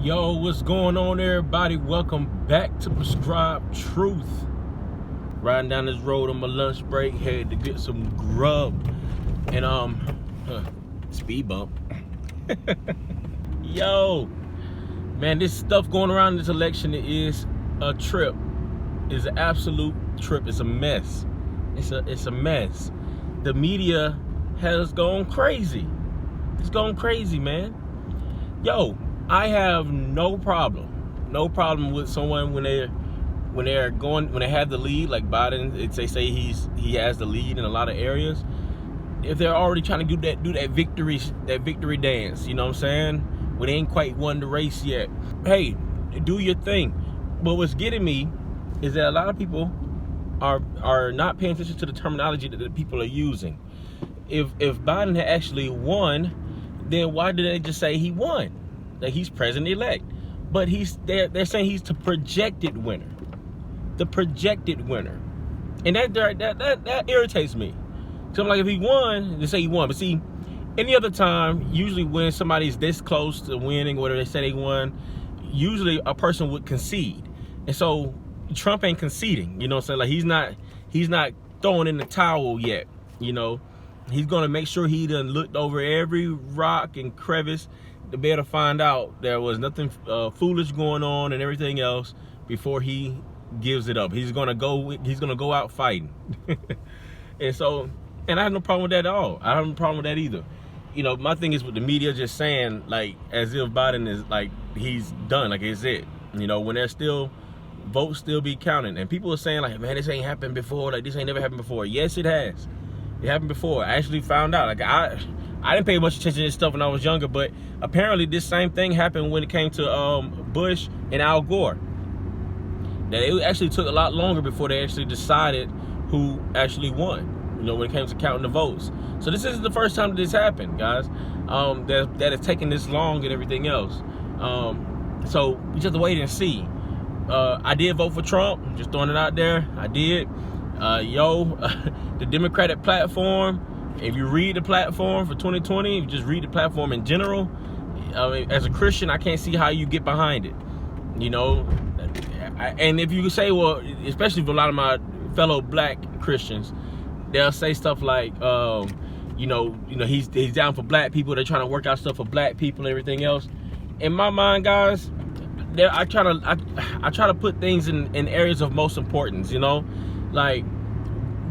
Yo, what's going on, everybody? Welcome back to Prescribed Truth. Riding down this road on my lunch break, headed to get some grub, and speed bump. Yo, man, this stuff going around this election is a trip. It's an absolute trip. It's a mess. It's a mess. The media has gone crazy. It's gone crazy, man. Yo, I have no problem with someone when they have the lead, like Biden. They say he has the lead in a lot of areas. If they're already trying to do that victory dance, you know what I'm saying? When they ain't quite won the race yet. Hey, do your thing. But what's getting me is that a lot of people are not paying attention to the terminology that the people are using. If Biden had actually won, then why did they just say he won? That he's president-elect. But they're saying he's the projected winner. The projected winner. And that irritates me. So I'm like, if he won, they say he won. But see, any other time, usually when somebody's this close to winning, or whatever they say they won, usually a person would concede. And so Trump ain't conceding, you know what I'm saying? Like he's not throwing in the towel yet, you know. He's gonna make sure he done looked over every rock and crevice to be able to find out there was nothing foolish going on and everything else before he gives it up. He's gonna go out fighting. And I have no problem with that at all. I have no problem with that either. You know, my thing is with the media just saying, like, as if Biden is, like, he's done, like it's it. You know, when there's still votes still be counting, and people are saying, like, man, this ain't happened before, like this ain't never happened before. Yes, it has. It happened before. I actually found out. Like, I didn't pay much attention to this stuff when I was younger, but apparently this same thing happened when it came to Bush and Al Gore. That it actually took a lot longer before they actually decided who actually won, you know, when it came to counting the votes. So this isn't the first time that this happened, guys. That it's taken this long and everything else. So we just have to wait and see. I did vote for Trump, just throwing it out there. I did. The Democratic platform, if you read the platform for 2020, if you just read the platform in general, as a Christian, I can't see how you get behind it, you know. And if you say, well, especially for a lot of my fellow black Christians, they'll say stuff like, you know, he's down for black people. They're trying to work out stuff for black people and everything else. In my mind, guys, I try to put things in areas of most importance, you know. Like,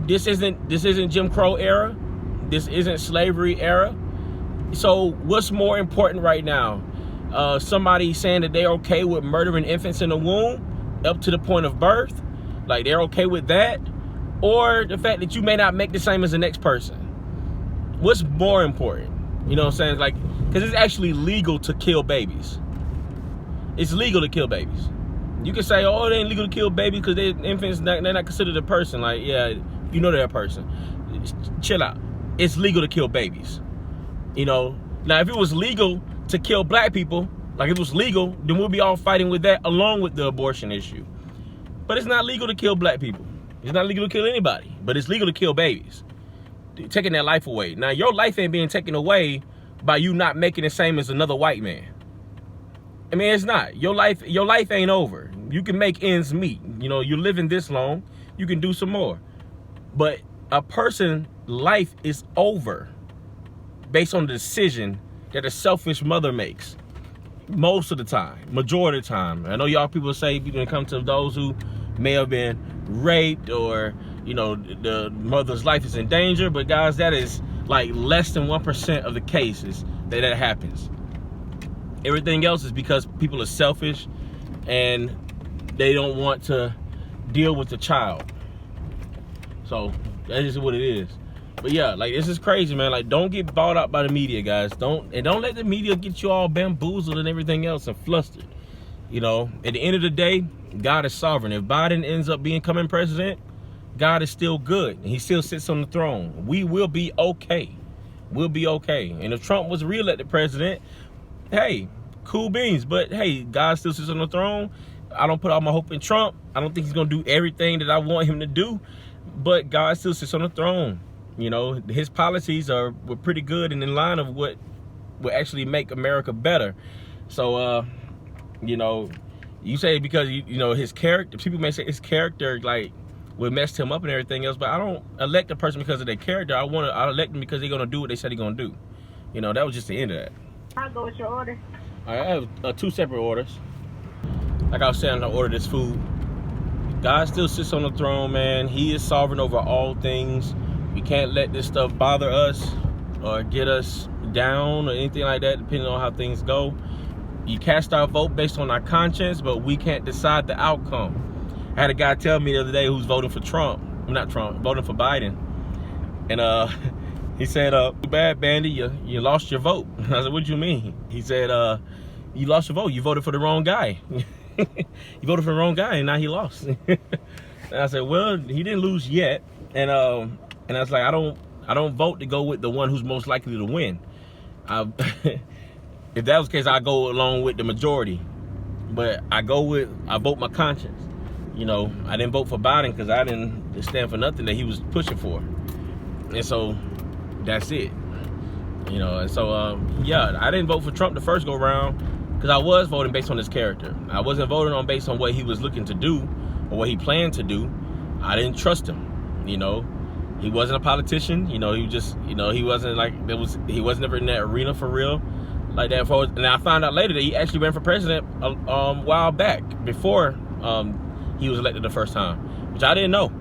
this isn't Jim Crow era. This isn't slavery era. So what's more important right now? Somebody saying that they're okay with murdering infants in the womb up to the point of birth, like they're okay with that, or the fact that you may not make the same as the next person? What's more important? You know what I'm saying? Like, because it's actually legal to kill babies. It's legal to kill babies. You can say, oh, it ain't legal to kill babies because they're infants, they're not considered a person. Like, yeah, you know they're a person. Chill out. It's legal to kill babies. You know, now if it was legal to kill black people, like if it was legal, then we'll be all fighting with that along with the abortion issue. But it's not legal to kill black people. It's not legal to kill anybody, but it's legal to kill babies. Taking their life away. Now, your life ain't being taken away by you not making the same as another white man. I mean, it's not. Your life ain't over. You can make ends meet. You know, you're living this long, you can do some more. But a person's life is over based on the decision that a selfish mother makes. Most of the time, majority of the time. I know y'all people say when it comes to those who may have been raped, or, you know, the mother's life is in danger, but guys, that is like less than 1% of the cases that happens. Everything else is because people are selfish and they don't want to deal with the child. So that is what it is. But yeah, like, this is crazy, man. Like, don't get bought out by the media, guys. Don't let the media get you all bamboozled and everything else and flustered. You know, at the end of the day, God is sovereign. If Biden ends up becoming president, God is still good. He still sits on the throne. We will be okay. We'll be okay. And if Trump was reelected president, hey, cool beans. But hey, God still sits on the throne. I don't put all my hope in Trump. I don't think he's gonna do everything that I want him to do, but God still sits on the throne. You know, his policies were pretty good and in line of what would actually make America better. So You know, you say because you know his character. People may say his character like would mess him up and everything else, but I don't elect a person because of their character. I elect them because they're gonna do what they said they're gonna do. You know, that was just the end of that. I'll go with your order. I have 2 separate orders. Like I was saying, I ordered this food. God still sits on the throne, man. He is sovereign over all things. We can't let this stuff bother us or get us down or anything like that, depending on how things go. You cast our vote based on our conscience, but we can't decide the outcome. I had a guy tell me the other day who's voting for Trump. Not Trump, voting for Biden. And he said, too bad, Bandy, you lost your vote. I said, what do you mean? He said, you lost your vote. You voted for the wrong guy. You voted for the wrong guy and now he lost. And I said, well, he didn't lose yet. And I was like, I don't vote to go with the one who's most likely to win. If that was the case, I go along with the majority. But I vote my conscience. You know, I didn't vote for Biden because I didn't stand for nothing that he was pushing for. And so that's it. You know, and so yeah, I didn't vote for Trump the first go round because I was voting based on his character. I wasn't voting based on what he was looking to do or what he planned to do. I didn't trust him. You know, he wasn't a politician. You know, he just, you know, he wasn't like he wasn't ever in that arena for real like that. And I found out later that he actually ran for president a while back before he was elected the first time, which I didn't know.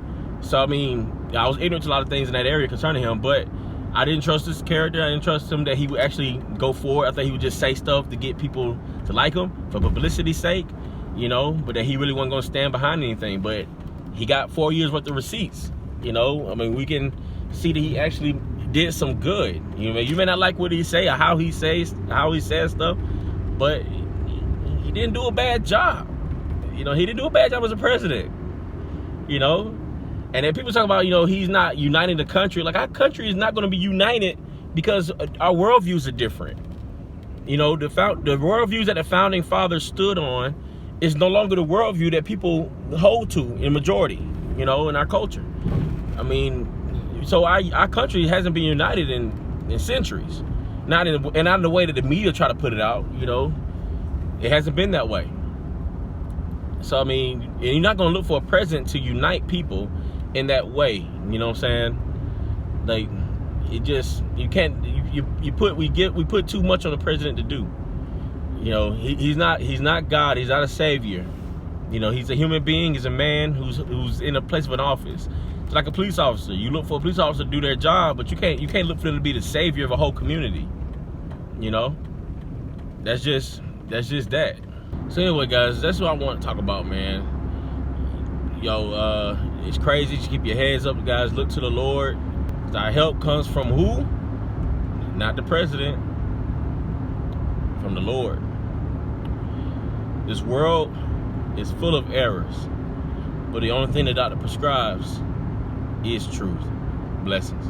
So I mean, I was ignorant to a lot of things in that area concerning him, but I didn't trust his character. I didn't trust him that he would actually go forward. I thought he would just say stuff to get people to like him for publicity's sake, you know, but that he really wasn't going to stand behind anything. But he got 4 years worth of receipts, you know. I mean, we can see that he actually did some good. You know, you may not like what he say or how he says stuff, but he didn't do a bad job. You know, he didn't do a bad job as a president, you know. And then people talk about, you know, he's not uniting the country. Like, our country is not going to be united because our worldviews are different. You know, the worldviews that the founding fathers stood on is no longer the worldview that people hold to in majority, you know, in our culture. I mean, so our country hasn't been united in centuries. Not in the way that the media try to put it out, you know. It hasn't been that way. So, I mean, and you're not going to look for a president to unite people in that way, you know what I'm saying? Like, it just, you can't, we put too much on the president to do. You know, he's not God, he's not a savior. You know, he's a human being, he's a man who's in a place of an office. It's like a police officer. You look for a police officer to do their job, but you can't look for them to be the savior of a whole community. You know? That's just that. So anyway, guys, that's what I want to talk about, man. Yo, it's crazy. Just keep your heads up, guys. Look to the Lord. Our help comes from who? Not the president. From the Lord. This world is full of errors, but the only thing the doctor prescribes is truth. Blessings.